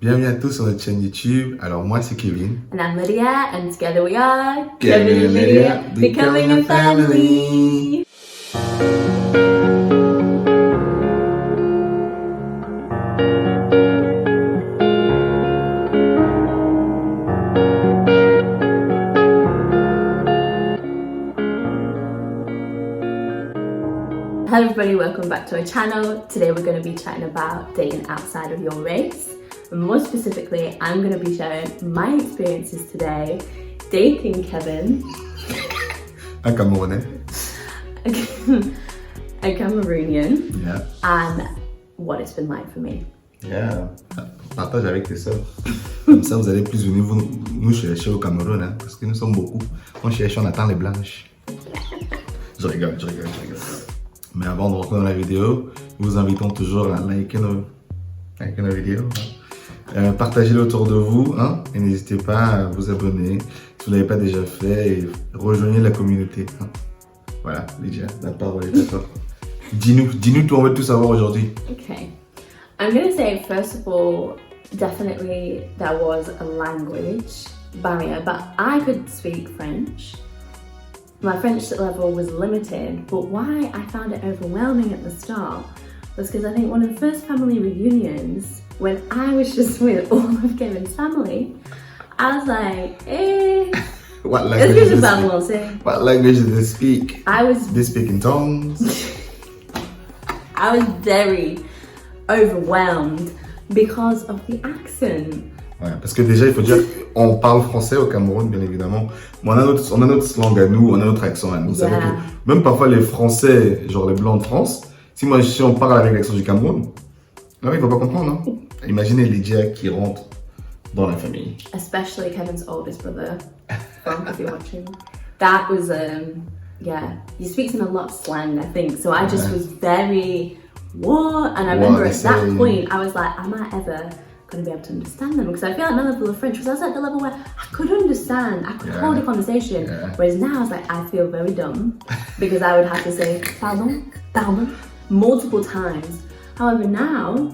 Bienvenue à tous sur notre chaîne YouTube. Alors moi c'est Kevin. And I'm Lydia, and together we are Kevin and Lydia, becoming a family. Hello everybody, welcome back to our channel. Today we're going to be chatting about dating outside of your race. And more specifically, I'm going to be sharing my experiences today dating Kevin. Un Camerounais. A Cameroonian. Yeah. And what it's been like for me. Yeah. Partage avec tes soeurs. Comme ça vous allez plus venir nous chercher au Cameroun, hein, parce que nous sommes beaucoup. On cherche, on attend les blanches. Je rigole. Mais avant de rentrer dans la vidéo, nous vous invitons toujours à liker nos vidéos. Partagez-le autour de vous, hein, et n'hésitez pas à vous abonner si vous ne l'avez pas déjà fait et rejoignez la communauté. Hein. Voilà, Lydia, la parole est à toi. Dis-nous tout, on veut tout savoir aujourd'hui. Okay. I'm going to say, first of all, definitely there was a language barrier, but I could speak French. My French level was limited, but why I found it overwhelming at the start was because I think one of the first family reunions, when I was just with all of Kevin's family, I was like, What language do they speak? They speak in tongues? I was very overwhelmed because of the accent. Ouais, parce que déjà, il faut dire qu'on parle français au Cameroun, bien évidemment. Mais on a notre slang à nous, on a notre accent à nous. Yeah. Que même parfois, les Français, genre les Blancs de France, si on parle avec l'accent du Cameroun, là, il ne va pas comprendre. Hein? Imaginez Lydia qui rentre dans la famille. Especially Kevin's oldest brother, if you're watching. That was, yeah, he speaks in a lot of slang, I think. So I just was very, what? And I remember at that point, I was like, am I ever going to be able to understand them? Because I feel like my level of French was at the level where I could understand, I could hold a conversation. Yeah. Whereas now I was like, I feel very dumb because I would have to say pardon multiple times. However, now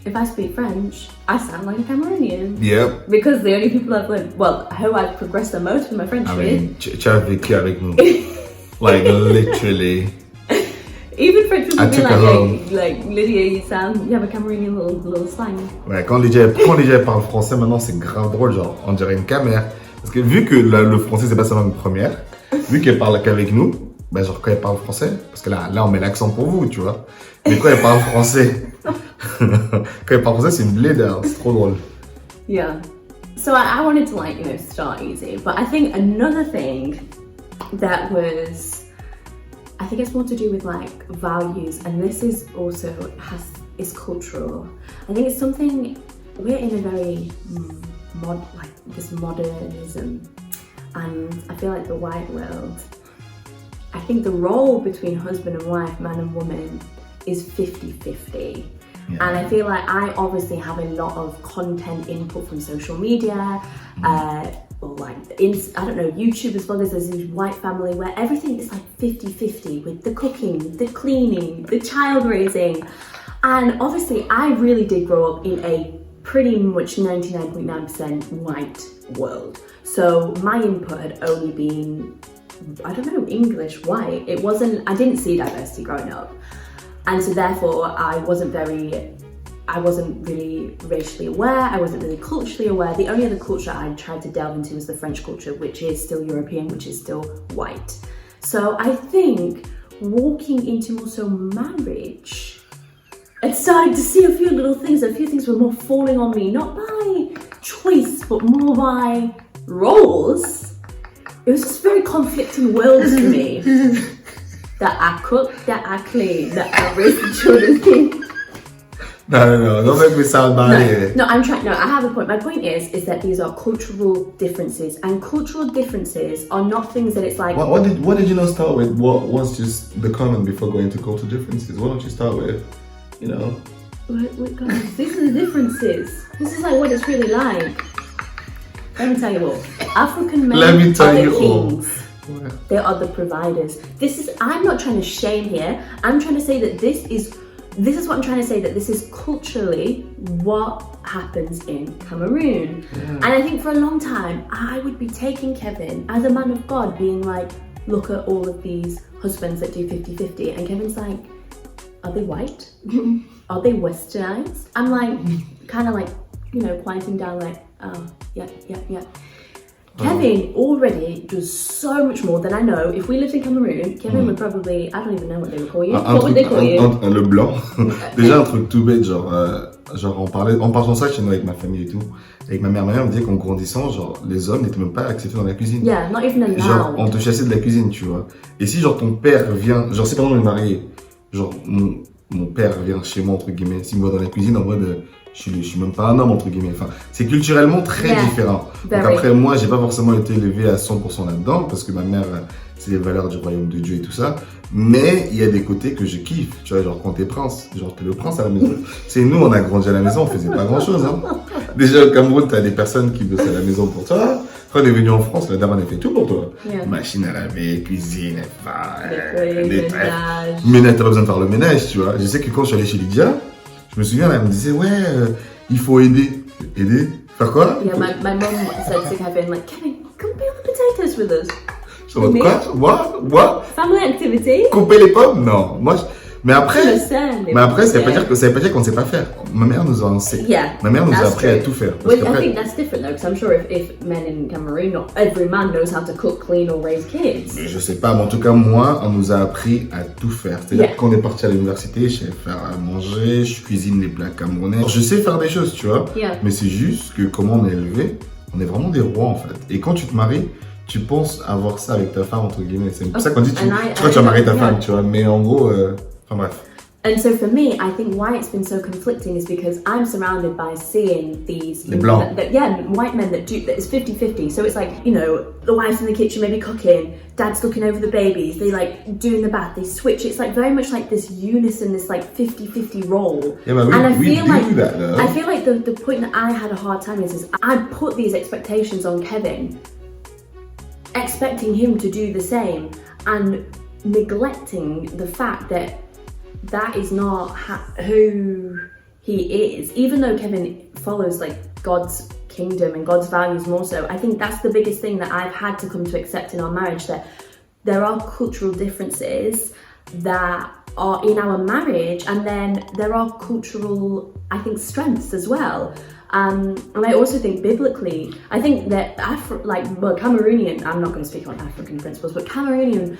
if I speak French, I sound like a Cameroonian. Yep. Because the only people I've learned, well, who I've progressed the most with my French with. Tu as vécu avec nous. Like literally. Even French people be like Lydia, you have a Cameroonian little slang. Ouais, quand Lydia parle français, maintenant c'est grave drôle, genre on dirait une camère. Parce que vu que le français c'est pas sa langue première, vu qu'elle parle qu'avec nous, ben genre quand elle parle français, parce que là on met l'accent pour vous, tu vois. Mais quand elle parle français, c'est une blédard, c'est trop drôle. Yeah. So I wanted to start easy, but I think another thing that was, I think it's more to do with values, and this is also is cultural. I think it's something we're in a very this modernism, and I feel like the white world, I think the role between husband and wife, man and woman, is 50-50. Yeah. And I feel like I obviously have a lot of content input from social media, or I don't know, YouTube as well. There's this white family where everything is 50-50 with the cooking, the cleaning, the child raising. And obviously I really did grow up in a pretty much 99.9% white world. So my input had only been, I don't know, English, white. I didn't see diversity growing up. And so therefore I wasn't really racially aware, I wasn't really culturally aware. The only other culture I tried to delve into was the French culture, which is still European, which is still white. So I think walking into also marriage, I started to see a few things were more falling on me, not by choice, but more by roles. It was just very conflicting worlds to me. That I cook, that I clean, that I raise the children's kids. No, don't make me sound bad here. No, I have a point. My point is that these are cultural differences, and cultural differences are not things that it's like... What did you not start with? What was just the comment before going to cultural differences? Why don't you start with, Wait, guys, these are the differences. This is what it's really like. Let me tell you what. African men are the kings. They are the providers. I'm not trying to shame here. I'm trying to say that this is this is what I'm trying to say, that this is culturally what happens in Cameroon. And I think for a long time, I would be taking Kevin as a man of God, being like, look at all of these husbands that do 50-50. And Kevin's like, are they white? Are they westernized? I'm like, kind of like, you know, quieting down like, oh, yeah. Kevin already does so much more than I know. If we lived in Cameroon, Kevin would probably, I don't even know what they would call you. What would they call you? Le blanc. Déjà un truc tout bête, genre on parle ça chez nous avec ma famille et tout. Avec ma mère me disait qu'en grandissant, genre les hommes n'étaient même pas acceptés dans la cuisine. Yeah, not even allowed. Genre on te chassait de la cuisine, tu vois. Et si genre ton père vient, genre si par exemple on est marié, genre mon père vient chez moi entre guillemets, s'il me voit dans la cuisine en mode je suis même pas un homme entre guillemets. Enfin, c'est culturellement très différent. Donc après moi, j'ai pas forcément été élevé à 100% là-dedans parce que ma mère, c'est les valeurs du royaume de Dieu et tout ça. Mais il y a des côtés que je kiffe, tu vois, genre quand t'es prince, genre t'es le prince à la maison. C'est nous, on a grandi à la maison, on faisait pas grand-chose. Hein. Déjà au Cameroun, t'as des personnes qui bossent à la maison pour toi. Quand on est venu en France, la dame elle fait tout pour toi. Machine à laver, cuisine, ménage, t'as pas besoin de faire le ménage, tu vois. Je sais que quand je suis allé chez Lydia, je me souviens, elle me disait, ouais, il faut aider. Aider? Faire quoi? Yeah, my mom said to Kevin, like, Kevin, come peel the potatoes with us. Je me dis, quoi? What? Family activity? Couper les pommes? Non. Moi, mais après, ça veut pas dire qu'on ne sait pas faire. Ma mère nous a enseigné. Yeah, ma mère nous a appris à tout faire. Well, I think that's different though, because I'm sure if men in Cameroon, not every man knows how to cook, clean or raise kids. Mais je sais pas, mais en tout cas moi, on nous a appris à tout faire. C'est-à-dire quand on est parti à l'université, je sais faire à manger, je cuisine les plats camerounais. Je sais faire des choses, tu vois. Mais c'est juste que comment on est élevé, on est vraiment des rois en fait. Et quand tu te maries, tu penses avoir ça avec ta femme entre guillemets. C'est pour ça qu'on dit tu vas marier ta femme, tu vois. Mais en gros. Enfin bref. And so for me, I think why it's been so conflicting is because I'm surrounded by seeing these white men that do that. It's 50-50. So it's like, you know, the wife's in the kitchen maybe cooking, dad's looking over the babies, they like doing the bath, they switch. It's like very much like this unison, this like 50-50 role. Yeah, but I feel like the point that I had a hard time is I put these expectations on Kevin, expecting him to do the same and neglecting the fact that is not who he is. Even though Kevin follows like God's kingdom and God's values more so, I think that's the biggest thing that I've had to come to accept in our marriage, that there are cultural differences that are in our marriage, and then there are cultural, I think, strengths as well. And I also think biblically, I think that Cameroonian, I'm not going to speak on African principles, but Cameroonian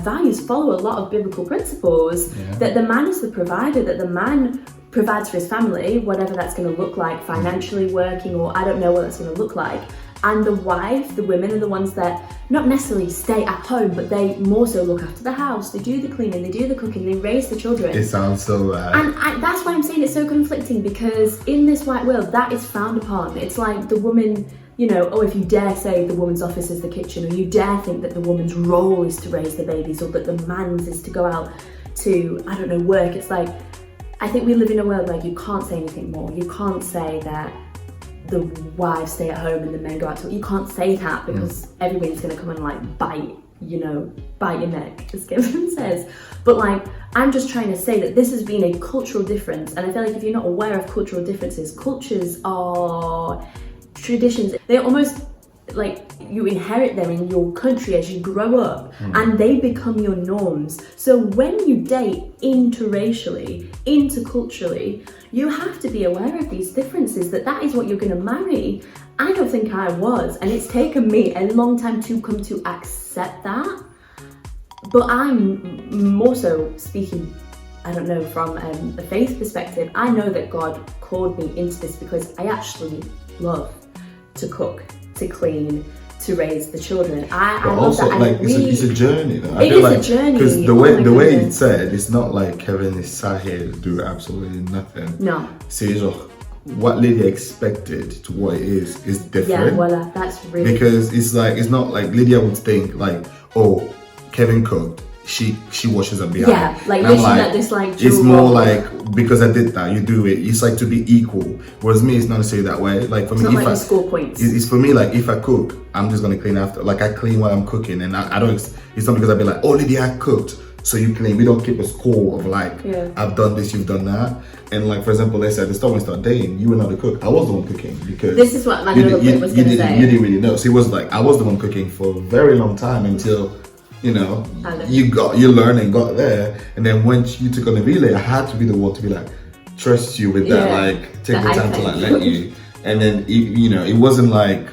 values follow a lot of biblical principles, that the man is the provider, that the man provides for his family, whatever that's going to look like, financially working, or I don't know what that's going to look like. And the wife, the women are the ones that not necessarily stay at home, but they more so look after the house, they do the cleaning, they do the cooking, they raise the children. It sounds so bad. And that's why I'm saying it's so conflicting, because in this white world, that is frowned upon. It's like the woman, you know, oh, if you dare say the woman's office is the kitchen, or you dare think that the woman's role is to raise the babies, or that the man's is to go out to, I don't know, work. It's like, I think we live in a world where you can't say anything more. You can't say that the wives stay at home and the men go out to work. You can't say that, because everybody's going to come and like bite your neck, as Kevin says. But like, I'm just trying to say that this has been a cultural difference, and I feel like if you're not aware of cultural differences, cultures are traditions. They're almost like you inherit them in your country as you grow up, and they become your norms. So when you date interracially, interculturally, you have to be aware of these differences, that is what you're going to marry. I don't think I was, and it's taken me a long time to come to accept that. But I'm more so speaking, I don't know, from a faith perspective. I know that God called me into this because I actually love to cook, to clean, to raise the children. I love that. Like, it's a journey. Though. It is a journey. Because the way it's said, it's not like Kevin is sat here to do absolutely nothing. No. C'est genre, what Lydia expected to what it is different. Yeah, voila, that's really. Because it's not like Lydia would think like, oh, Kevin cooked, she washes up behind. Yeah, like literally like, this like. It's more like, because I did that, you do it. It's like to be equal. Whereas me, it's not necessarily that way. Like for me, if I score points. It's for me like if I cook, I'm just gonna clean after. Like I clean while I'm cooking, and I don't. It's not because I'll be like, oh, Lydia cooked, so you claim we don't keep a score of like, I've done this, you've done that. And like, for example, let's say at the start when we started dating, you were not the cook. I was the one cooking because this is what my little bit was going to say. You didn't really know. So it was like, I was the one cooking for a very long time until, you know, you learned and got there. And then once you took on the relay, I had to be the one to be like, trust you with that, like, take the time to like let you. And then, you know, it wasn't like,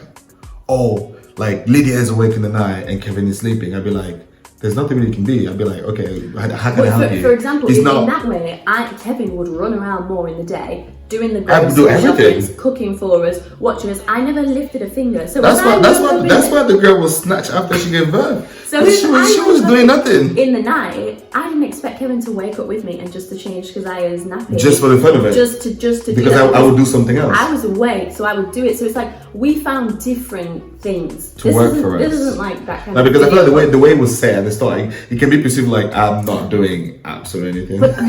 oh, like Lydia is awake in the night and Kevin is sleeping. I'd be like, there's nothing really can be. I'd be like, okay, how can I help you? For example, in that way, Kevin would run around more in the day, doing the grocery shopping, cooking for us, watching us. I never lifted a finger. So that's why the girl was snatched after she gave birth. So she was doing nothing. In the night, I didn't expect Kevin to wake up with me and just to change Keziah's nappy. Just for the fun of it. Just to because I would do something else. I was awake, so I would do it. So it's like we found different things to work for us. This isn't like that kind of because I feel like the way it was said at the start, it can be perceived like I'm not doing absolutely anything. But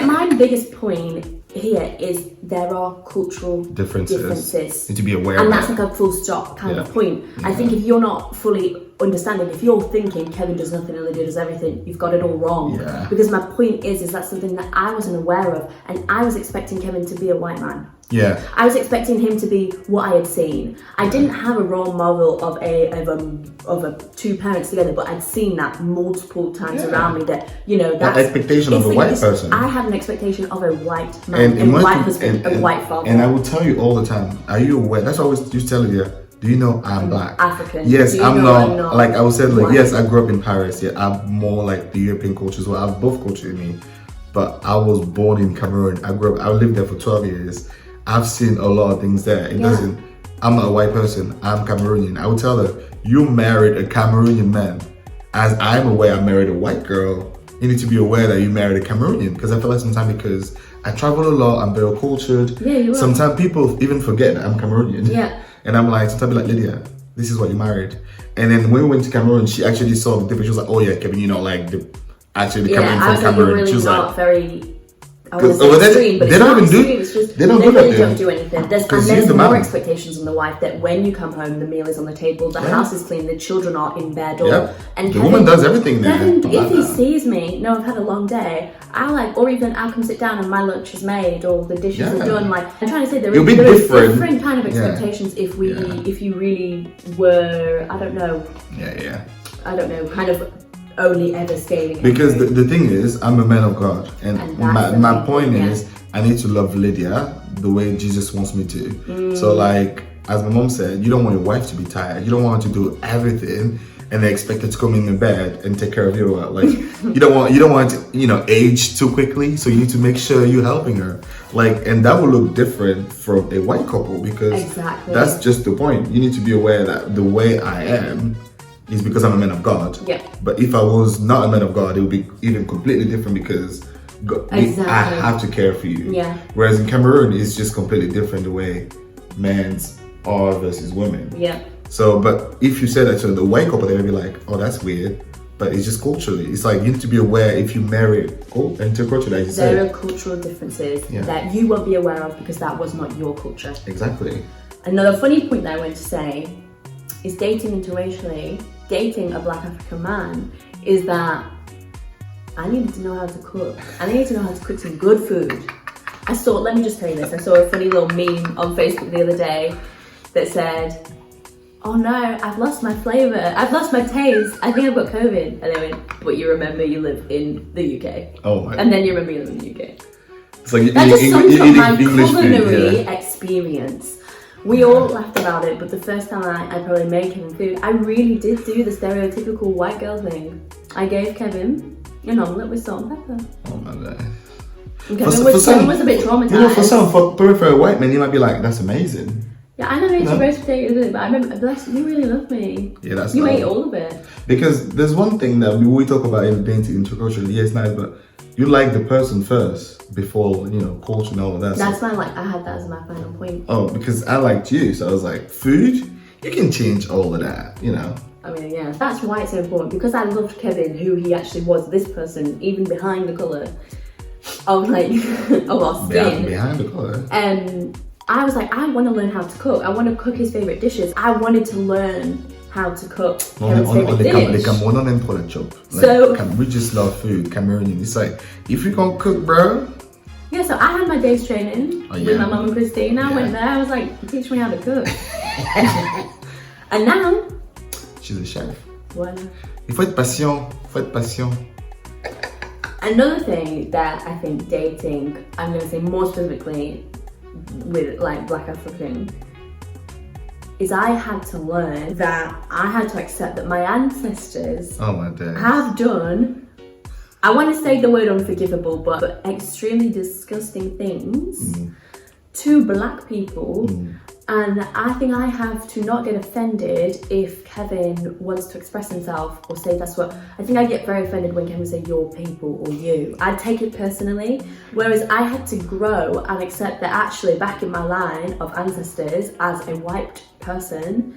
my biggest point here is there are cultural differences. Need to be aware and of that's that. like a full stop kind of point. I think if you're not fully understanding, if you're thinking Kevin does nothing and Lydia does everything, you've got it all wrong. Because my point is that's something that I wasn't aware of, and I was expecting Kevin to be a white man. I was expecting him to be what I had seen. I didn't have a role model of a two parents together, but I'd seen that multiple times around me. That, you know, that's expectation of a white person. I had an expectation of a white man, a white husband, a white father. And I will tell you all the time, are you aware? That's what I always used to tell you. Do you know I'm black? African. Yes, I'm not. Like I was saying, like, yes, I grew up in Paris. Yeah, I'm more like the European culture as well. I have both culture in me. But I was born in Cameroon. I lived there for 12 years. I've seen a lot of things there. It doesn't, I'm not a white person, I'm Cameroonian. I would tell her, you married a Cameroonian man. As I'm aware I married a white girl, you need to be aware that you married a Cameroonian. Because I feel like sometimes because I travel a lot, I'm very cultured. Sometimes people even forget that I'm Cameroonian. And I'm like, sometimes I'll be like, Lydia, this is what you married. And then when we went to Cameroon, she actually saw the difference. She was like, oh yeah, Kevin, you know, like the Cameroon from Cameroon. Really, she was like, very. Because over there, they don't even do. They don't do anything. And there's more expectations on the wife that when you come home, the meal is on the table, the house is clean, the children are in bed, and the woman does everything there. Kevin, if he sees me, I've had a long day, or even I'll come sit down and my lunch is made or the dishes are done. Like I'm trying to say, there are different kind of expectations if you really were, I don't know, kind of only ever scaling. Because the thing is, I'm a man of God, and my point is, I need to love Lydia the way Jesus wants me to. So like, as my mom said, you don't want your wife to be tired. You don't want her to do everything and they expect her to come in the bed and take care of you. Like you don't want to, age too quickly. So you need to make sure you're helping her. Like, and that will look different from a white couple because that's just the point. You need to be aware that the way I am is because I'm a man of God. But if I was not a man of God, it would be even completely different because I have to care for you. Whereas in Cameroon, it's just completely different the way men's are versus women. So, but if you say that to the white couple, they'll be like, oh, that's weird. But it's just culturally. It's like you need to be aware if you marry intercultural, as you say. There are cultural differences that you won't be aware of because that was not your culture. Exactly. Another funny point that I want to say is dating interracially, dating a black African man, is that I needed to know how to cook. I needed to know how to cook some good food. Let me just tell you this, I saw a funny little meme on Facebook the other day that said, oh no, I've lost my flavour, I've lost my taste, I think I've got COVID. And they went, but you remember you live in the UK. Oh my. And then you remember you live in the UK. It's like that just sums up my culinary experience. We all laughed about it, but the first time I probably made Kevin food, I really did do the stereotypical white girl thing. I gave Kevin an omelette with salt and pepper. Oh my god. Kevin was a bit traumatized. For a white man, you might be like, that's amazing. Yeah, I never ate roast potatoes, but I remember, bless you, really loved me. Yeah, that's you ate all of it. Because there's one thing that we talk about in dating intercultural. Yeah, it's nice, but you like the person first before culture and all of that. That's why I had that as my final point. Oh, because I liked you, so I was like, food, you can change all of that, I mean, yeah, that's why it's so important, because I loved Kevin, who he actually was, this person, even behind the colour of of our skin. Behind the colour. I was like, I want to learn how to cook. I want to cook his favourite dishes. I wanted to learn how to cook On Kevin's favorite les dish. Camerounais on aime trop la chop. So- We just love food, Cameroonian. It's like, if you can cook, bro. Yeah, so I had my day's training with my mum and Christine. I went there, I was like, teach me how to cook. And now, She's a chef. voilà. Il faut être patient. Another thing that I think dating, I'm going to say more specifically with like Black African, is I had to learn that I had to accept that my ancestors Oh my days. have done, I want to say the word unforgivable, but extremely disgusting things to Black people. And I think I have to not get offended if Kevin wants to express himself or say that's what, I think I get very offended when Kevin say your people or you. I take it personally, whereas I had to grow and accept that actually back in my line of ancestors as a white person,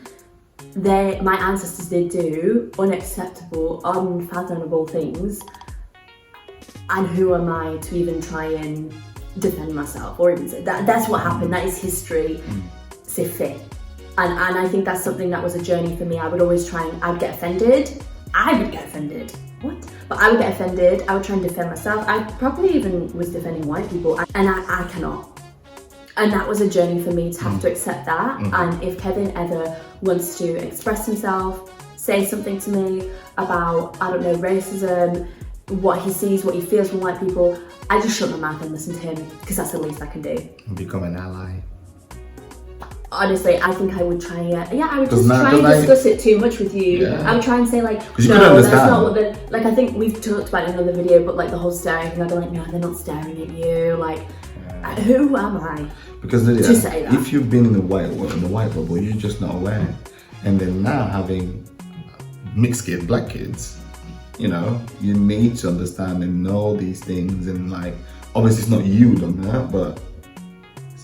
my ancestors did do unacceptable, unfathomable things. And who am I to even try and defend myself or even say that's what happened, that is history. C'est fait. And I think that's something that was a journey for me. I would always try and I'd get offended. I would get offended. What? But I would get offended. I would try and defend myself. I probably even was defending white people, and I cannot. And that was a journey for me to have to accept that. And if Kevin ever wants to express himself, say something to me about, I don't know, racism, what he sees, what he feels from white people, I just shut my mouth and listen to him because that's the least I can do. Become an ally. Honestly, I think I would try and I would 'Cause just now- try and 'cause I- discuss it too much with you. Yeah. I would try and say like, you no, couldn't that's understand. not what the, like I think we've talked about it in another video, but like the whole staring thing, I'd be like, no, they're not staring at you, like, who am I? Because Lydia, To say that. if you've been in the white bubble, you're just not aware. And then now having mixed kids, Black kids, you know, you need to understand and know these things. And like, obviously it's not you done that, but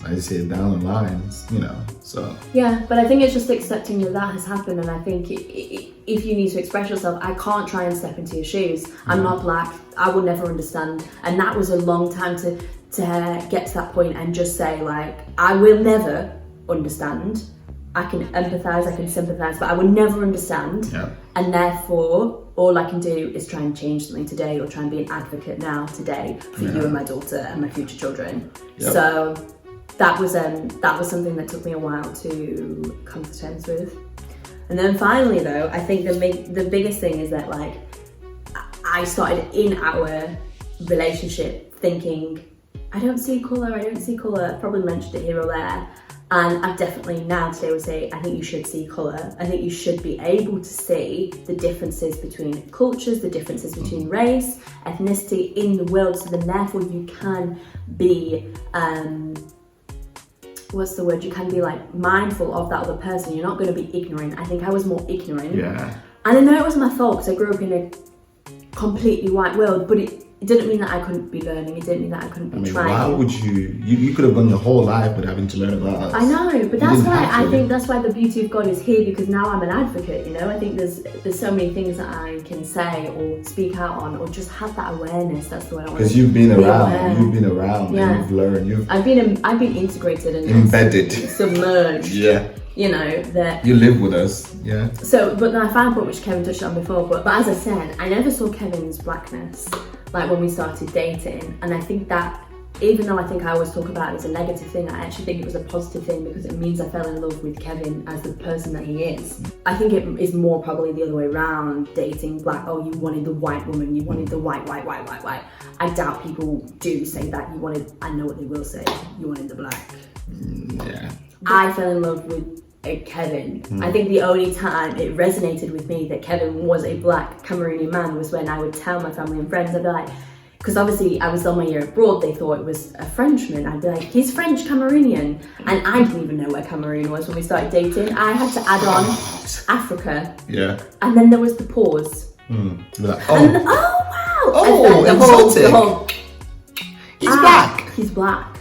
I see it down the lines, you know, so. Yeah, but I think it's just accepting that has happened, and I think if you need to express yourself, I can't try and step into your shoes. I'm not Black, I will never understand, and that was a long time to get to that point and just say like, I will never understand. I can empathise, I can sympathise, but I will never understand. Yeah. And therefore, all I can do is try and change something today, or try and be an advocate now today for you and my daughter and my future children. Yep. So that was something that took me a while to come to terms with. And then finally though, I think the biggest thing is that like, I started in our relationship thinking, I don't see colour, I probably mentioned it here or there. And I've definitely now today would say, I think you should see colour. I think you should be able to see the differences between cultures, the differences between race, ethnicity in the world, so then therefore you can be, what's the word? You can be like mindful of that other person. You're not going to be ignorant. I think I was more ignorant. Yeah. And I know it wasn't my fault because I grew up in a completely white world, but it didn't mean that I couldn't be learning. It didn't mean that I couldn't be trying. Why would you could have gone your whole life with having to learn about us. I know, but that's why I think that's why the beauty of God is here, because now I'm an advocate, you know. I think there's so many things that I can say or speak out on, or just have that awareness. That's the way I want to. Because you've been around, Yeah. and you've learned, I've been integrated and embedded, submerged. Yeah. You know that you live with us. Yeah. So, but my final point, which Kevin touched on before, but as I said, I never saw Kevin's Blackness like when we started dating, and I think that even though I think I always talk about it as a negative thing, I actually think it was a positive thing because it means I fell in love with Kevin as the person that he is. I think it is more probably the other way around, dating Black. Oh, you wanted the white woman, you wanted the white. I doubt people do say that. You wanted, I know what they will say, you wanted the Black. Yeah. I fell in love with Kevin. I think the only time it resonated with me that Kevin was a Black Cameroonian man was when I would tell my family and friends, I'd be like, because obviously I was on my year abroad, they thought it was a Frenchman. I'd be like, he's French Cameroonian. And I didn't even know where Cameroon was when we started dating. I had to add on Africa. Yeah. And then there was the pause. Like, And oh wow! Oh, and exotic. The whole, He's Black. He's Black.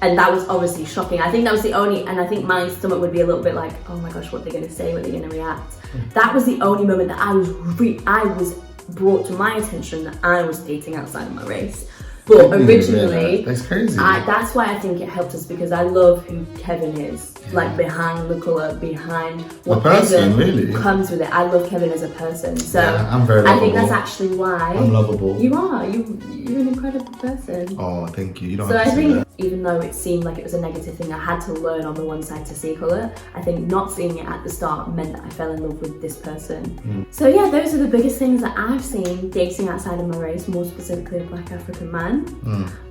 And that was obviously shocking. I think that was the only, and I think my stomach would be a little bit like, oh my gosh, what they're going to say, what they're going to react. That was the only moment that I was brought to my attention that I was dating outside of my race. But originally, that's crazy. That's why I think it helped us, because I love who Kevin is. like behind the colour, behind The what person, Kevin really? comes with it. I love Kevin as a person, so Yeah, I'm very I think lovable. that's actually why I'm lovable. you are. You're an incredible person. Oh, thank you. You don't So have to I say think that. even though it seemed like it was a negative thing, I had to learn on the one side to see colour. I think not seeing it at the start meant that I fell in love with this person. So yeah, those are the biggest things that I've seen dating outside of my race, more specifically a Black African man.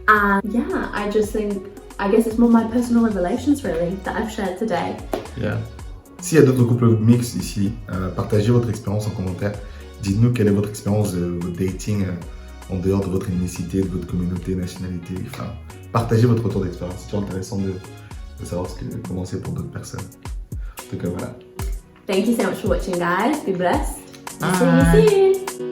And yeah, I just think, I guess it's more my personal revelations really that I've shared today. Yeah. S'il y a d'autres couples mixtes ici, partagez votre expérience en commentaire. Dites-nous quelle est votre expérience de votre dating en dehors de votre ethnicité, de votre communauté, nationalité. Enfin, partagez votre retour d'expérience. C'est toujours intéressant de savoir comment c'est pour d'autres personnes. En tout cas, voilà. Thank you so much for watching, guys. Be blessed. Bye. See you soon.